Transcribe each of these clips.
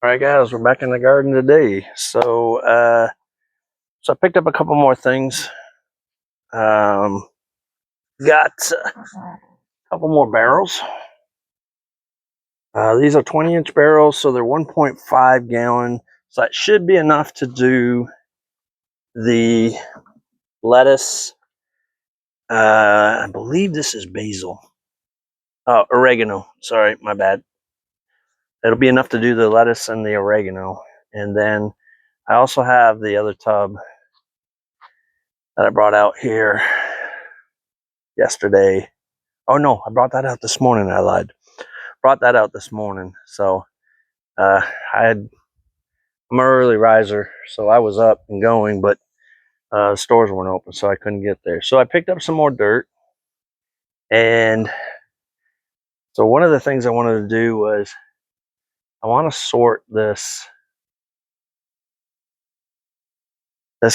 All right, guys, we're back in the garden today. So I picked up a couple more things. Got a couple more barrels. These are 20-inch barrels, so they're 1.5 gallon. So that should be enough to do the lettuce. I believe this is basil. Oh, oregano. Sorry, my bad. It'll be enough to do the lettuce and the oregano. And then I also have the other tub that I brought out here yesterday. Oh no, I brought that out this morning. I lied. Brought that out this morning. So I'm an early riser, so I was up and going, but the stores weren't open, so I couldn't get there. So I picked up some more dirt, and so one of the things I wanted to do was I want to sort this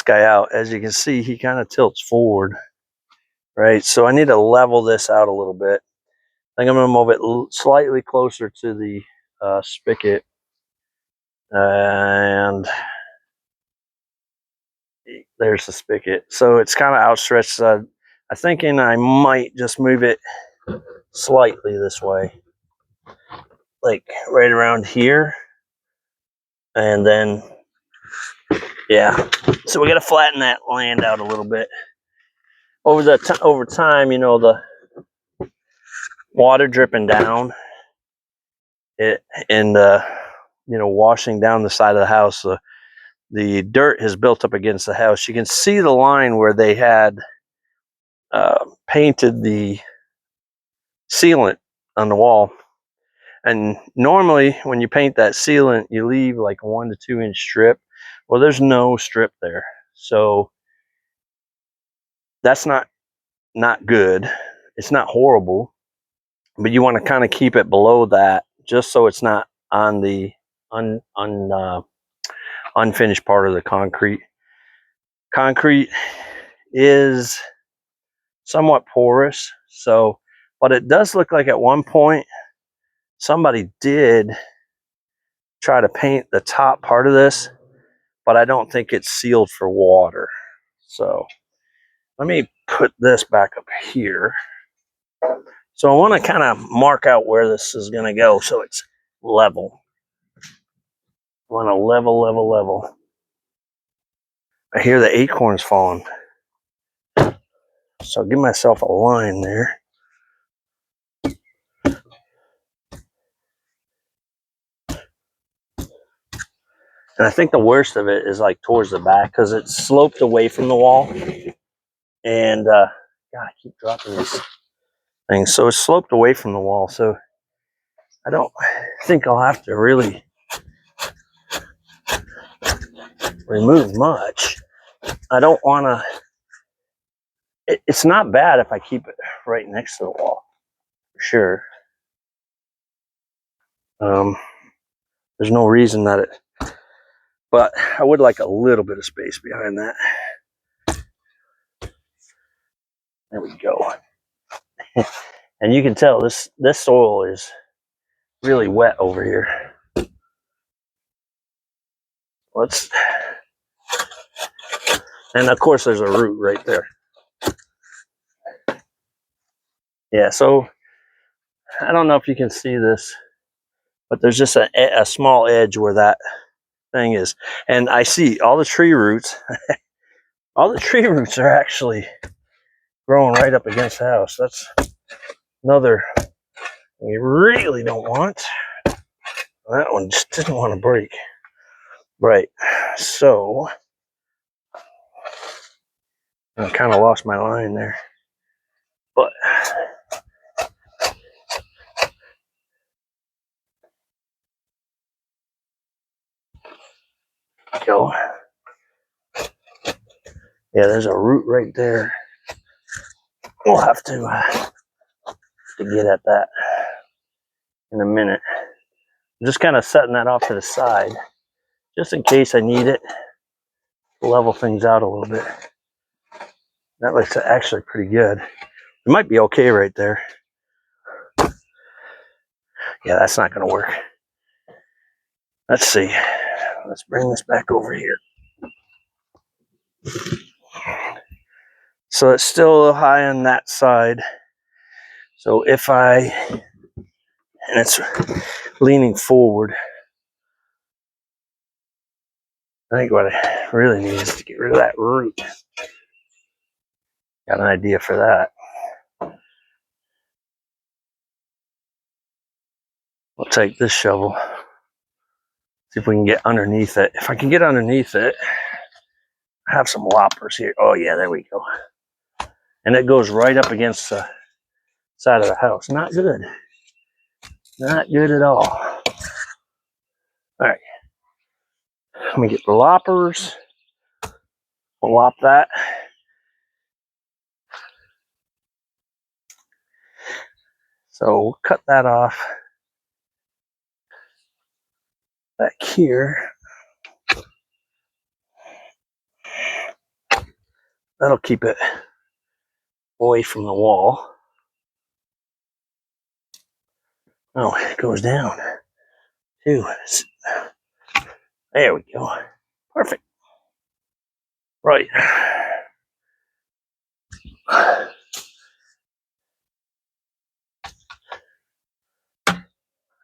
guy out. As you can see, he kind of tilts forward, right? So I need to level this out a little bit. I think I'm going to move it slightly closer to the spigot, and there's the spigot. So it's kind of outstretched. I'm thinking I might just move it slightly this way, like right around here, and then yeah. So we got to flatten that land out a little bit. Over time, you know, the water dripping down, and you know, washing down the side of the house. The dirt has built up against the house. You can see the line where they had painted the sealant on the wall. And normally when you paint that sealant, you leave like 1 to 2 inch strip. Well, there's no strip there. So that's not good. It's not horrible, but you want to kind of keep it below that just so it's not on the unfinished part of the concrete. Concrete is somewhat porous, so, but it does look like at one point somebody did try to paint the top part of this, but I don't think it's sealed for water. So let me put this back up here. So I want to kind of mark out where this is going to go so it's level. I want to level. I hear the acorns falling. So I'll give myself a line there. And I think the worst of it is like towards the back because it's sloped away from the wall. And God, I keep dropping this thing. So it's sloped away from the wall. So I don't think I'll have to really remove much. I don't want to. It's not bad if I keep it right next to the wall, for sure. There's no reason that it, but I would like a little bit of space behind that. There we go. And you can tell this soil is really wet over here. And of course there's a root right there. Yeah, so I don't know if you can see this, but there's just a small edge where that thing is. And I see all the tree roots. All the tree roots are actually growing right up against the house. That's another thing you really don't want. That one just didn't want to break. Right, so I kind of lost my line there. But go. Yeah, there's a root right there. We'll have to get at that in a minute. I'm just kind of setting that off to the side, just in case I need it to level things out a little bit. That looks actually pretty good. It might be okay right there. Yeah, that's not going to work. Let's see. Let's bring this back over here. So it's still a little high on that side. So if and it's leaning forward. I think what I really need is to get rid of that root. Got an idea for that. We'll take this shovel. See if we can get underneath it. If I can get underneath it, I have some loppers here. Oh yeah, there we go. And it goes right up against the side of the house. Not good. Not good at all. All right. Let me get the loppers. We'll lop that. So we'll cut that off back here. That'll keep it away from the wall. Oh, it goes down too. There we go. Perfect. Right.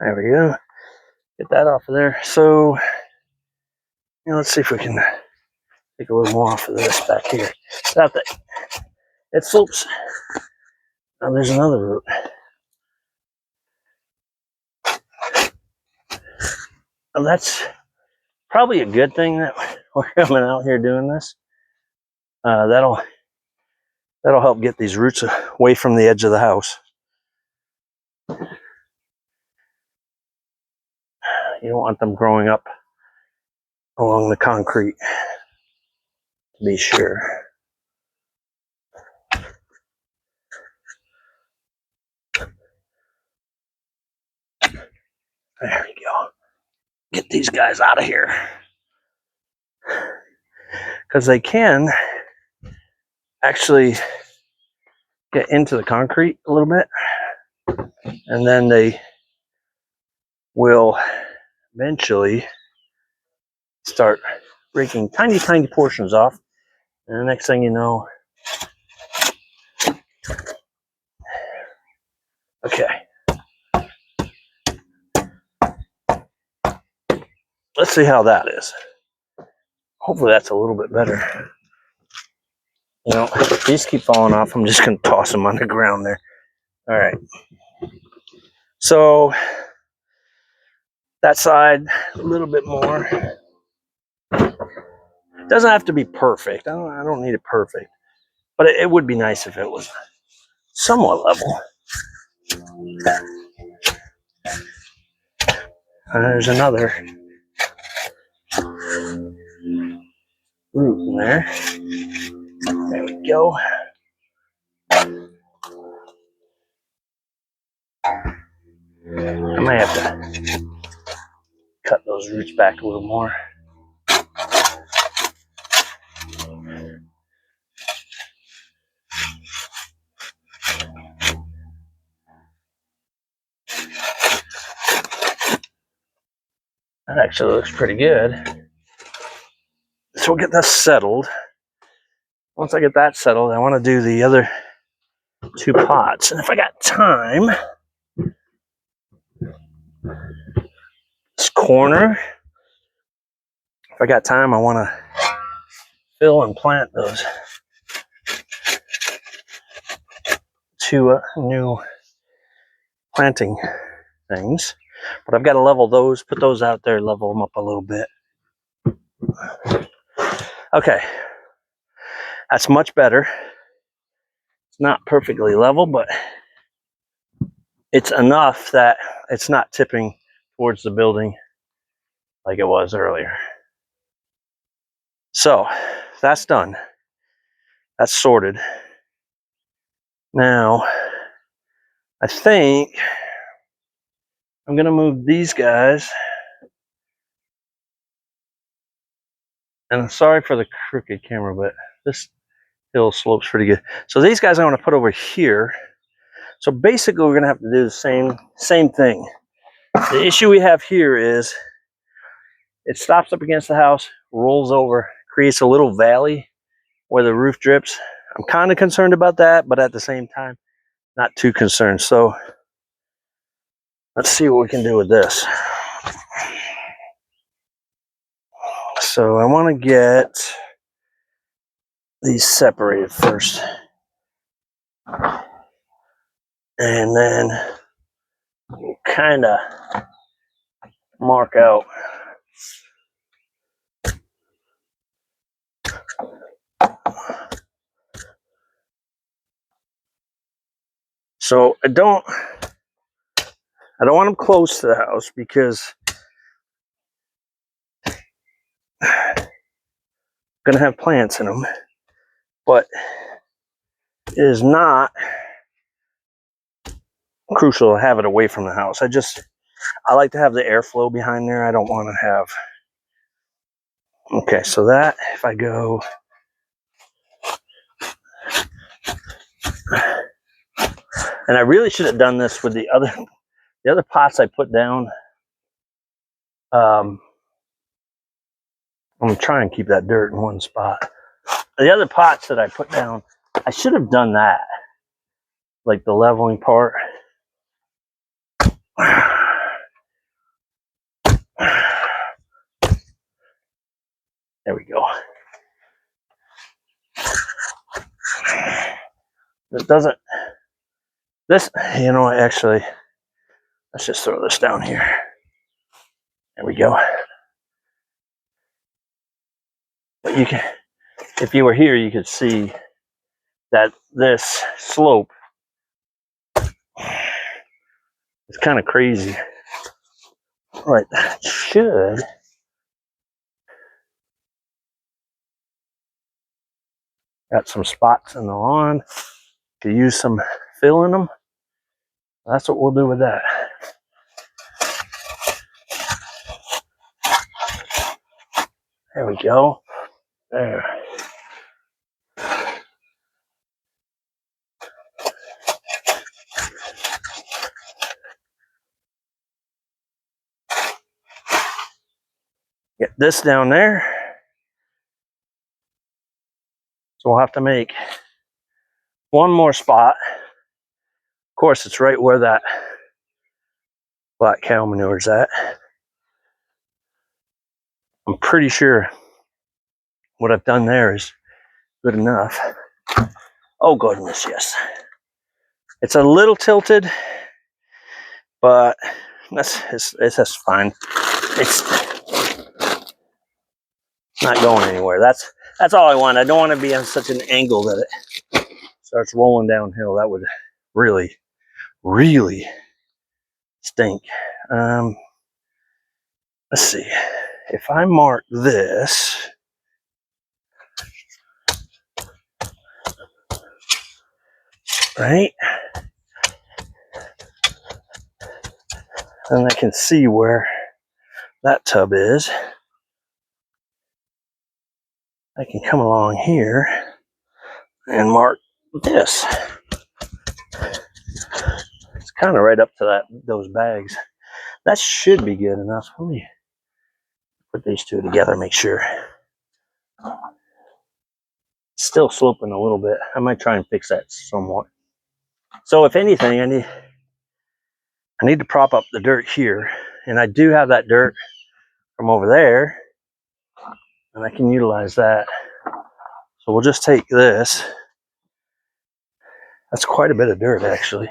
There we go. Get that off of there. So, let's see if we can take a little more off of this back here. Stop that. It slopes. Now there's another root. And that's probably a good thing that we're coming out here doing this. That'll help get these roots away from the edge of the house. You don't want them growing up along the concrete, to be sure. There we go. Get these guys out of here. Because they can actually get into the concrete a little bit. And then they will eventually start breaking tiny, tiny portions off. And the next thing you know, okay. Let's see how that is. Hopefully that's a little bit better. If these keep falling off, I'm just going to toss them on the ground there. All right. So that side, a little bit more. It doesn't have to be perfect. I don't need it perfect. But it would be nice if it was somewhat level. There's another root in there. There we go. I might have to cut those roots back a little more. That actually looks pretty good. So we'll get that settled. Once I get that settled, I want to do the other two pots. And if I got time, this corner, if I got time, I want to fill and plant those two new planting things. But I've got to level those, put those out there, level them up a little bit. Okay. That's much better. It's not perfectly level, but it's enough that it's not tipping towards the building like it was earlier. So that's done. That's sorted. Now, I think I'm going to move these guys. And I'm sorry for the crooked camera, but this hill slopes pretty good. So these guys I want to put over here. So basically we're going to have to do the same thing. The issue we have here is It stops up against the house, rolls over, creates a little valley where the roof drips. I'm kind of concerned about that, but at the same time, not too concerned. So let's see what we can do with this. So I want to get these separated first. And then kind of mark out so I don't want them close to the house because I'm gonna have plants in them, but it is not crucial to have it away from the house. I like to have the airflow behind there. I don't want to have. Okay, so that if I go, and I really should have done this with the other pots I put down. I'm gonna try and keep that dirt in one spot. The other pots that I put down, I should have done that, like the leveling part. There we go. It doesn't, this, you know, actually, let's just throw this down here. There we go. But you can, if you were here, you could see that this slope is kind of crazy. Right, that should. Got some spots in the lawn. Could use some fill in them. That's what we'll do with that. There we go. There. Get this down there. So we'll have to make one more spot. Of course, it's right where that black cow manure is at. I'm pretty sure what I've done there is good enough. Oh goodness, yes. It's a little tilted, but that's fine. It's not going anywhere. That's all I want. I don't want to be on such an angle that it starts rolling downhill. That would really, really stink. Let's see. If I mark this, right, then I can see where that tub is. I can come along here and mark this. It's kind of right up to those bags. That should be good enough. Let me put these two together, make sure. Still sloping a little bit. I might try and fix that somewhat. So if anything, I need to prop up the dirt here, and I do have that dirt from over there, and I can utilize that. So we'll just take this. That's quite a bit of dirt, actually.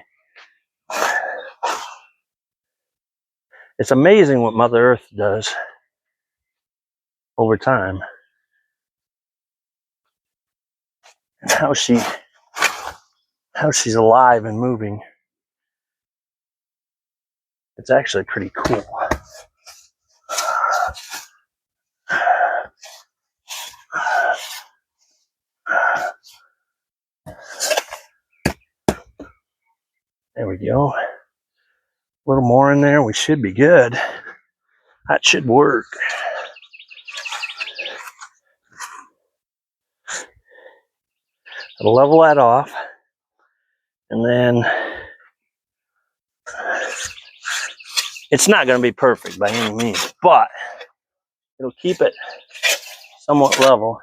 It's amazing what Mother Earth does over time, and how she's alive and moving. It's actually pretty cool. There we go. A little more in there. We should be good. That should work. I'll level that off. And then it's not going to be perfect by any means, but it'll keep it somewhat level.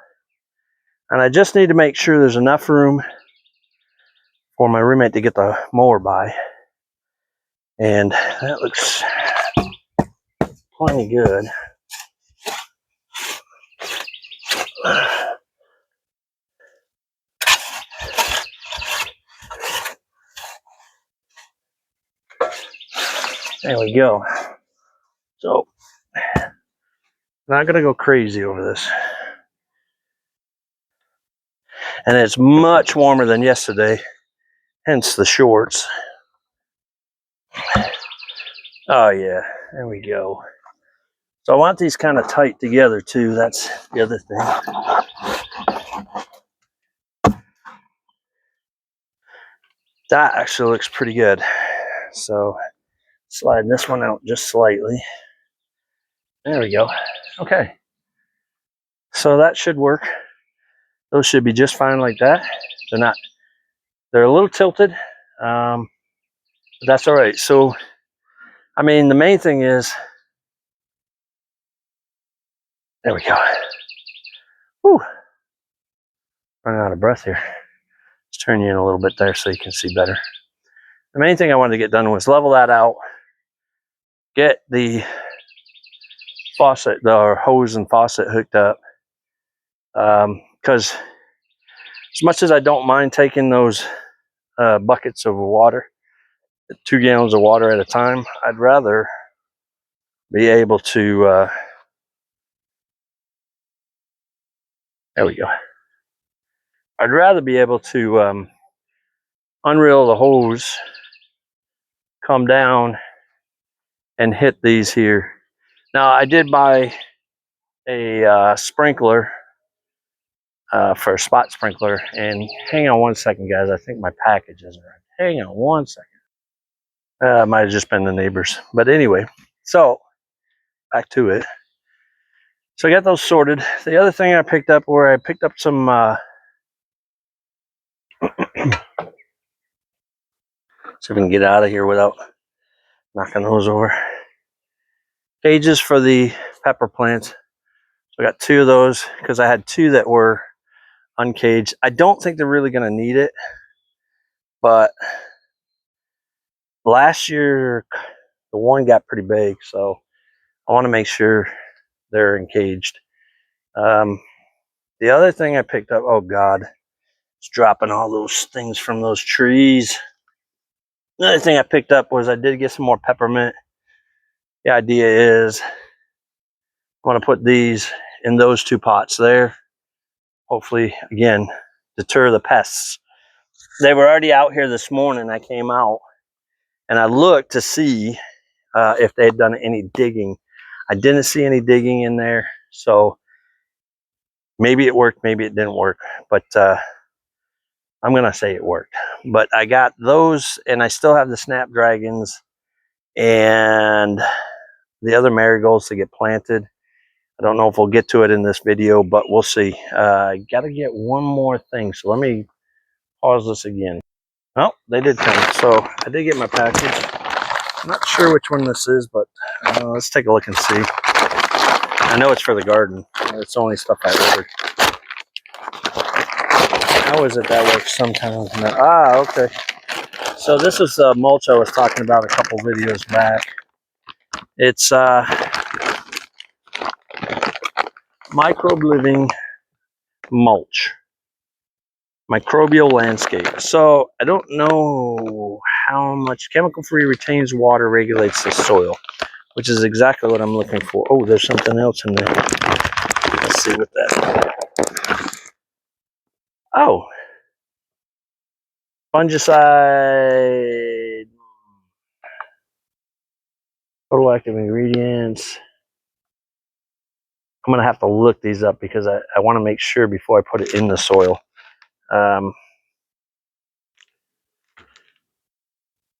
And I just need to make sure there's enough room for my roommate to get the mower by. And that looks plenty good. There we go. So, not gonna go crazy over this. And it's much warmer than yesterday, hence the shorts. Oh yeah, there we go. So I want these kind of tight together too. That's the other thing. That actually looks pretty good. So slide this one out just slightly. There we go. Okay. So that should work. Those should be just fine like that. They're a little tilted. But that's all right. So, I mean, the main thing is, there we go. Whew. Running out of breath here. Let's turn you in a little bit there so you can see better. The main thing I wanted to get done was level that out, get the faucet, the hose and faucet hooked up. Because as much as I don't mind taking those buckets of water, 2 gallons of water at a time, I'd rather be able to, there we go. I'd rather be able to unreel the hose, come down, and hit these here. Now, I did buy a sprinkler for a spot sprinkler, and hang on one second, guys. I think my package isn't right. Hang on one second. Might have just been the neighbors, but anyway. So back to it. So I got those sorted. The other thing I picked up some see if we can get out of here without knocking those over. Cages for the pepper plants. So I got 2 of those because I had 2 that were uncaged. I don't think they're really going to need it, but last year the one got pretty big, so I want to make sure they're encaged. The other thing I picked up, oh God, it's dropping all those things from those trees. Another thing I picked up was I did get some more peppermint. The idea is I want to put these in those 2 pots there. Hopefully, again, deter the pests. They were already out here this morning. I came out and I looked to see if they had done any digging. I didn't see any digging in there, so maybe it worked, maybe it didn't work, but I'm gonna say it worked. But I got those, and I still have the snapdragons and the other marigolds to get planted. I don't know if we'll get to it in this video, but we'll see. I gotta get one more thing, so let me pause this again. Oh, they did come, so I did get my package. I'm not sure which one this is, but let's take a look and see. I know it's for the garden. It's the only stuff I ordered. How is it that works sometimes? Okay. So this is the mulch I was talking about a couple videos back. It's microbe living mulch. Microbial landscape. So I don't know how much chemical-free retains water, regulates the soil, which is exactly what I'm looking for. Oh, there's something else in there. Let's see what that is. Oh, fungicide. Total active ingredients. I'm gonna have to look these up because I want to make sure before I put it in the soil.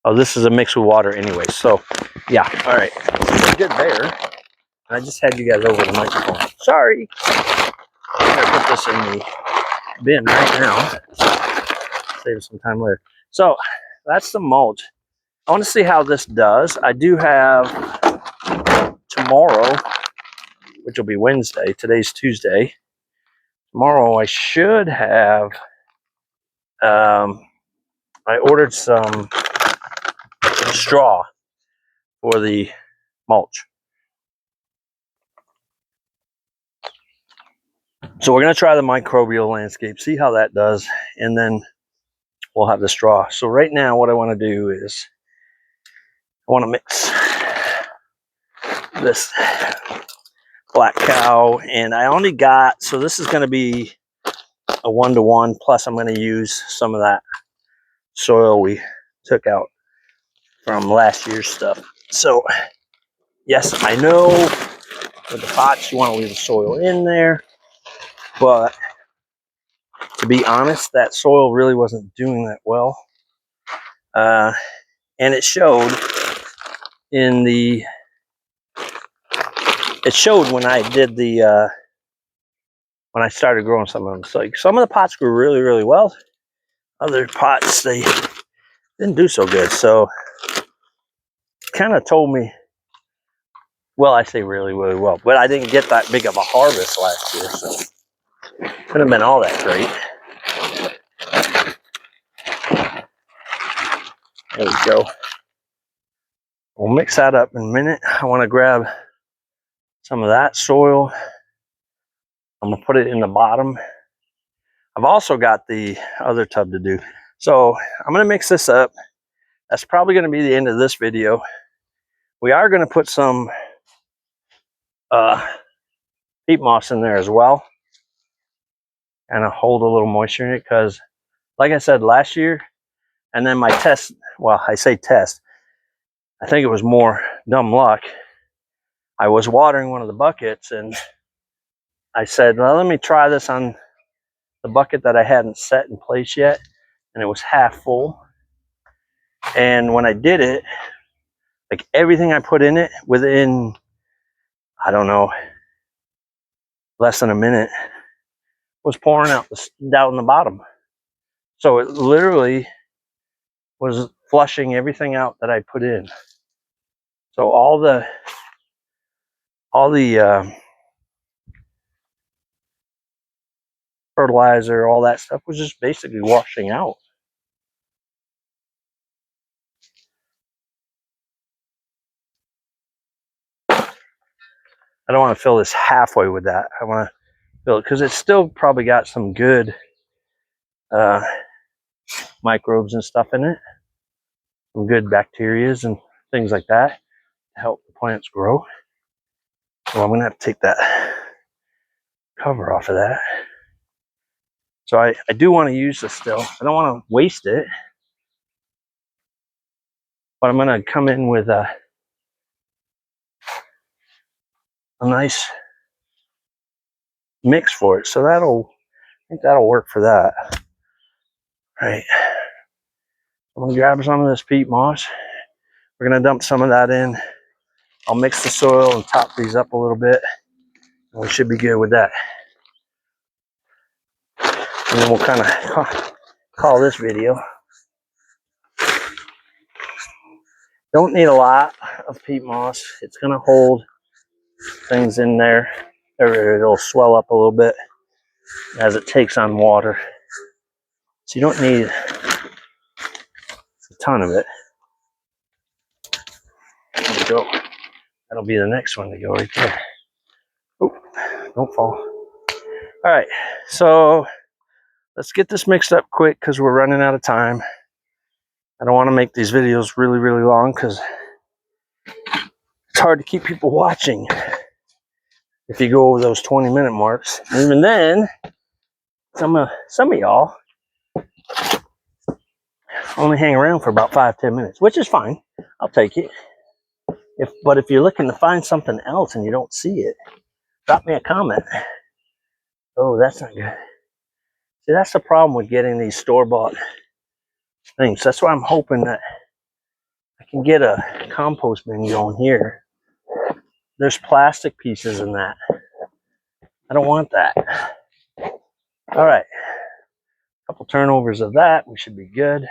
Oh, this is a mix with water anyway. So, yeah. All right. So good there. I just had you guys over the microphone. Sorry. I'm gonna put this in the bin right now. Save some time later. So that's the mulch. I want to see how this does. I do have tomorrow, which will be Wednesday. Today's Tuesday. Tomorrow I should have, I ordered some straw for the mulch. So we're going to try the microbial landscape, see how that does, and then we'll have the straw. So right now what I want to do is I want to mix this black cow, and I only got, so this is going to be a 1-to-1, plus I'm going to use some of that soil we took out from last year's stuff. So yes, I know with the pots you want to leave the soil in there, but to be honest, that soil really wasn't doing that well, and it showed in the, it showed when I did the when I started growing some of them. So like, some of the pots grew really, really well. Other pots, they didn't do so good. So kind of told me, well, I say really, really well, but I didn't get that big of a harvest last year, so couldn't have been all that great. There we go. We'll mix that up in a minute. I want to grab some of that soil. I'm gonna put it in the bottom. I've also got the other tub to do. So I'm gonna mix this up. That's probably gonna be the end of this video. We are gonna put some peat moss in there as well, and I'll hold a little moisture in it, because like I said last year, and then my test, well, I say test, I think it was more dumb luck. I was watering one of the buckets and I said, well, let me try this on the bucket that I hadn't set in place yet, and it was half full. And when I did it, like everything I put in it, within, I don't know, less than a minute, was pouring out down the bottom. So it literally was flushing everything out that I put in. So all the fertilizer, all that stuff was just basically washing out. I don't want to fill this halfway with that. I want to fill it because it's still probably got some good microbes and stuff in it, some good bacterias and things like that to help the plants grow. So I'm going to have to take that cover off of that. So I do want to use this still. I don't want to waste it, but I'm going to come in with a nice mix for it. So I think that'll work for that. All right. I'm going to grab some of this peat moss. We're going to dump some of that in. I'll mix the soil and top these up a little bit, and we should be good with that. And then we'll kind of call this video. Don't need a lot of peat moss. It's going to hold things in there. It'll swell up a little bit as it takes on water. So you don't need a ton of it. There we go. That'll be the next one to go right there. Oh, don't fall. All right, so let's get this mixed up quick because we're running out of time. I don't want to make these videos really, really long because it's hard to keep people watching if you go over those 20-minute marks. And even then, some of y'all only hang around for about 5-10 minutes, which is fine. I'll take it. But if you're looking to find something else and you don't see it, drop me a comment. Oh, that's not good. See, that's the problem with getting these store-bought things. That's why I'm hoping that I can get a compost bin going here. There's plastic pieces in that. I don't want that. All right. A couple turnovers of that. We should be good.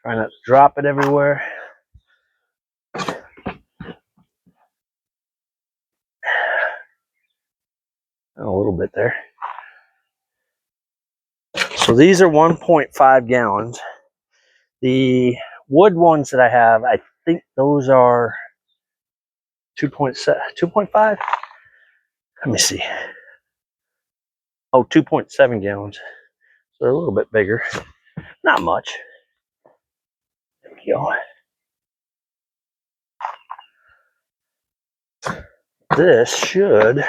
Try not to drop it everywhere. A little bit there. So these are 1.5 gallons. The wood ones that I have, I think those are 2.5. Let me see. Oh, 2.7 gallons. So they're a little bit bigger. Not much. There we go. This should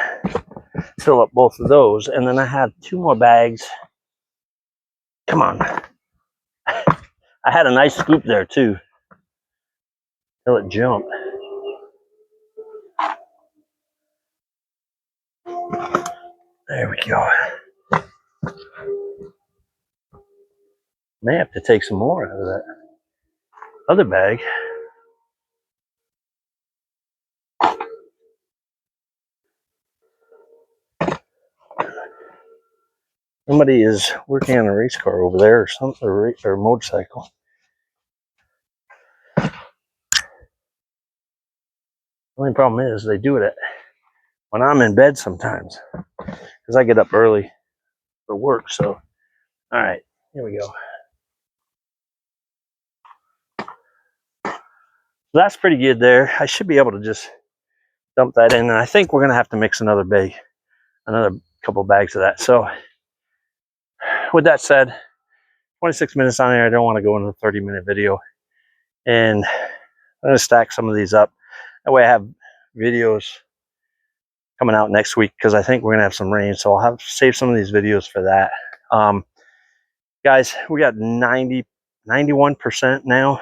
fill up both of those. And then I have 2 more bags. Come on. I had a nice scoop there too. Till it jumped. There we go. May have to take some more out of that other bag. Somebody is working on a race car over there or something, or a motorcycle. The only problem is they do it when I'm in bed sometimes because I get up early for work. So, all right, here we go. So that's pretty good there. I should be able to just dump that in, and I think we're gonna have to mix another couple bags of that. So, with that said, 26 minutes on here. I don't want to go into a 30-minute video, and I'm gonna stack some of these up. That way, I have videos coming out next week because I think we're gonna have some rain. So I'll have save some of these videos for that. Guys, we got 91% now.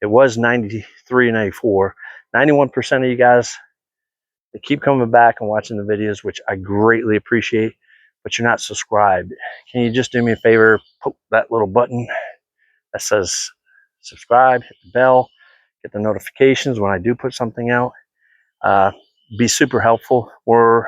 It was 93, 94. 91% of you guys that keep coming back and watching the videos, which I greatly appreciate, but you're not subscribed. Can you just do me a favor, poke that little button that says subscribe, hit the bell, get the notifications when I do put something out. Be super helpful. We're,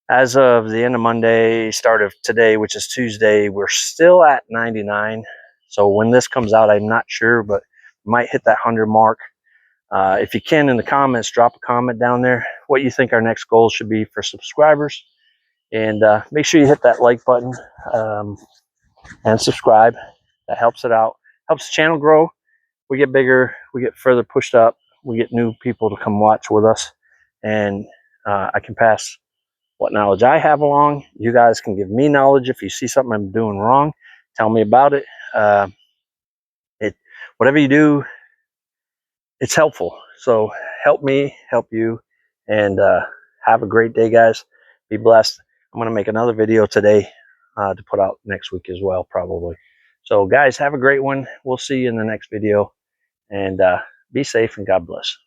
as of the end of Monday, start of today, which is Tuesday, we're still at 99. So when this comes out, I'm not sure, but might hit that 100 mark. If you can, in the comments, drop a comment down there what you think our next goal should be for subscribers. And make sure you hit that like button and subscribe. That helps it out. Helps the channel grow. We get bigger. We get further pushed up. We get new people to come watch with us. And I can pass what knowledge I have along. You guys can give me knowledge. If you see something I'm doing wrong, tell me about it. Whatever you do, it's helpful. So help me, help you, and have a great day, guys. Be blessed. I'm going to make another video today to put out next week as well, probably. So guys, have a great one. We'll see you in the next video, and be safe and God bless.